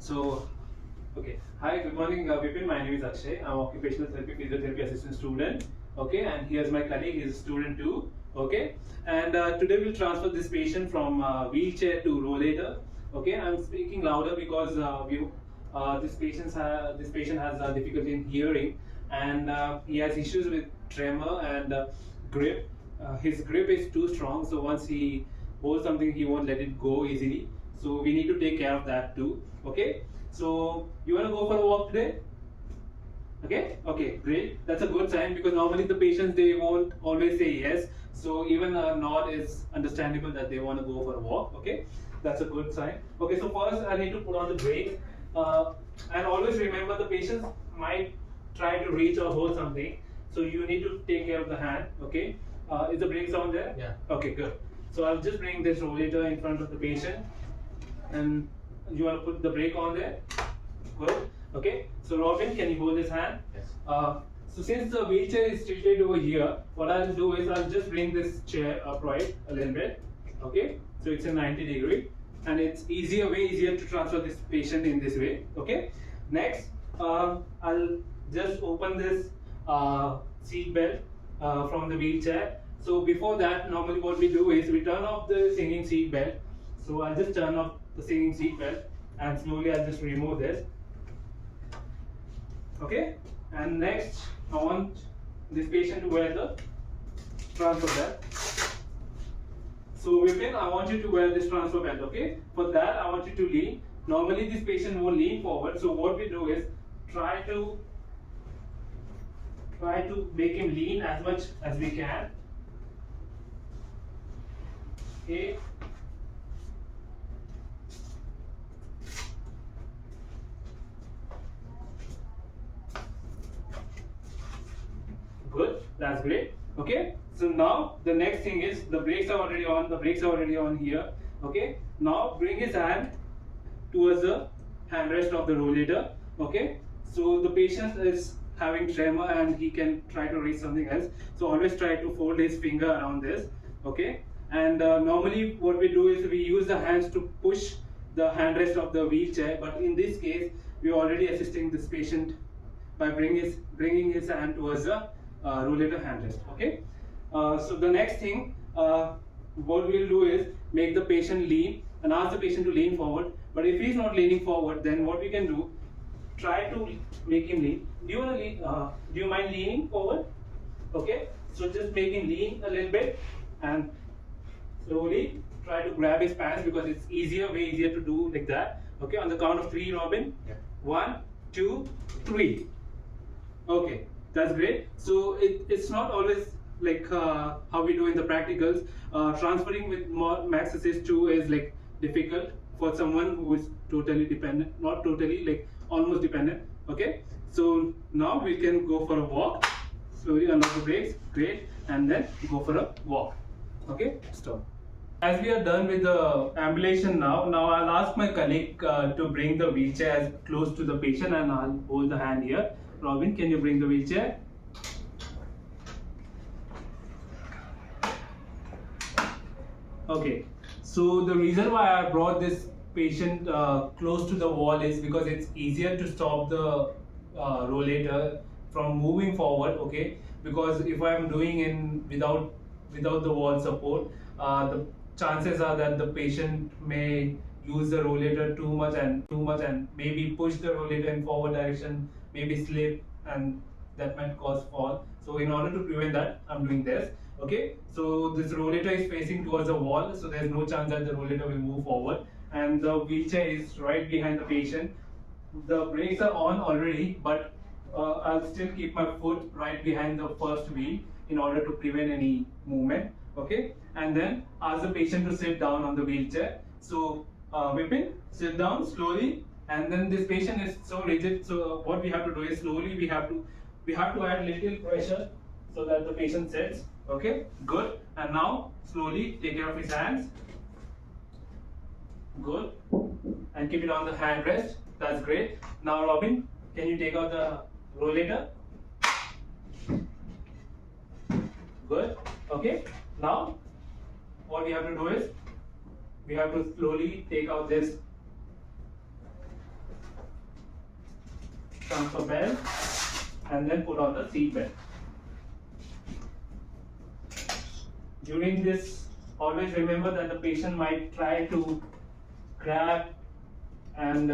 So, okay. Hi, good morning, Vipin. My name is Akshay. I'm occupational therapy physiotherapy assistant student. Okay, and here's my colleague. He's a student too. Okay, and today we'll transfer this patient from wheelchair to rollator. Okay, I'm speaking louder because this patient has difficulty in hearing, and he has issues with tremor and grip. His grip is too strong, so once he holds something, he won't let it go easily. So we need to take care of that too. Okay, so you want to go for a walk today? Okay, great. That's a good sign because normally the patients, they won't always say yes. So even a nod is understandable that they want to go for a walk. Okay, that's a good sign. Okay, so first I need to put on the brake, and always remember the patients might try to reach or hold something. So you need to take care of the hand. Okay, is the brake sound there? Yeah. Okay, good. So I'll just bring this rollator in front of the patient, and you want to put the brake on there. Good. Okay, so Robin, can you hold his hand? Yes. So since the wheelchair is tilted over here, what I'll do is I'll just bring this chair upright a little bit. Okay, so it's a 90-degree, and it's way easier to transfer this patient in this way. Okay. Next, I'll just open this seat belt from the wheelchair. So before that, normally what we do is we turn off the singing seat belt. So I'll just turn off the singing seat belt, and slowly I'll just remove this. Okay, and next I want this patient to wear the transfer belt. So Vipin, I want you to wear this transfer belt. Okay, for that I want you to lean. Normally this patient won't lean forward, so what we do is try to make him lean as much as we can. Okay. Good, that's great. Okay, so now the next thing is the brakes are already on. The brakes are already on here. Okay, now bring his hand towards the handrest of the rollator. Okay, so the patient is having tremor and he can try to reach something else. So always try to fold his finger around this. Okay, and normally what we do is we use the hands to push the handrest of the wheelchair, but in this case we are already assisting this patient by bringing his hand towards the rollator handrest. Okay, so the next thing what we'll do is make the patient lean and ask the patient to lean forward. But if he's not leaning forward, then what we can do, try to make him lean. Do you mind leaning forward? Okay, so just make him lean a little bit and slowly try to grab his pants because it's way easier to do like that. Okay, on the count of 3, Robin. Yeah. 1, 2, 3. Okay, that's great. So it's not always like how we do in the practicals. Transferring with max assist 2 is like difficult for someone who is totally dependent, not totally, like almost dependent. Okay, so now we can go for a walk. Slowly unlock the brakes, great, and then go for a walk. Okay, stop. As we are done with the ambulation now I'll ask my colleague to bring the wheelchair as close to the patient, and I'll hold the hand here. Robin, can you bring the wheelchair? Okay, so the reason why I brought this patient close to the wall is because it's easier to stop the rollator from moving forward. Okay, because if I'm doing in without the wall support, the chances are that the patient may use the rollator too much and maybe push the rollator in forward direction, maybe slip, and that might cause fall. So in order to prevent that, I'm doing this. Okay, so this rollator is facing towards the wall, so there's no chance that the rollator will move forward, and the wheelchair is right behind the patient. The brakes are on already, but I'll still keep my foot right behind the first wheel in order to prevent any movement. Okay, and then ask the patient to sit down on the wheelchair. So Vipin, sit down slowly, and then this patient is so rigid, so what we have to do is slowly we have to add little pressure so that the patient sits. Okay, good. And now slowly take care of his hands. Good, and keep it on the handrest. That's great. Now Robin, can you take out the rollator? Good. Okay, now what we have to do is we have to slowly take out this transfer belt and then put on the seat belt. During this, always remember that the patient might try to grab and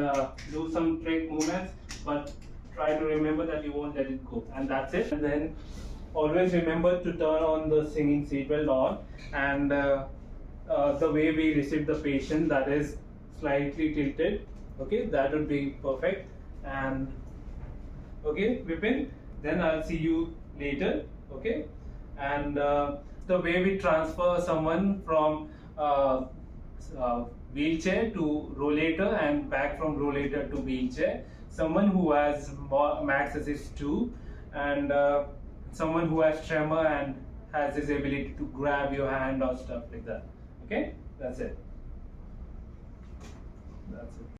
do some trick movements, but try to remember that you won't let it go, and that's it. And then always remember to turn on the singing seatbelt on, and the way we receive the patient, that is slightly tilted. Okay, that would be perfect. And okay, Vipin, then I'll see you later. Okay, and the way we transfer someone from wheelchair to rollator and back from rollator to wheelchair, someone who has max assist 2, and someone who has tremor and has this ability to grab your hand or stuff like that. Okay, that's it. That's it.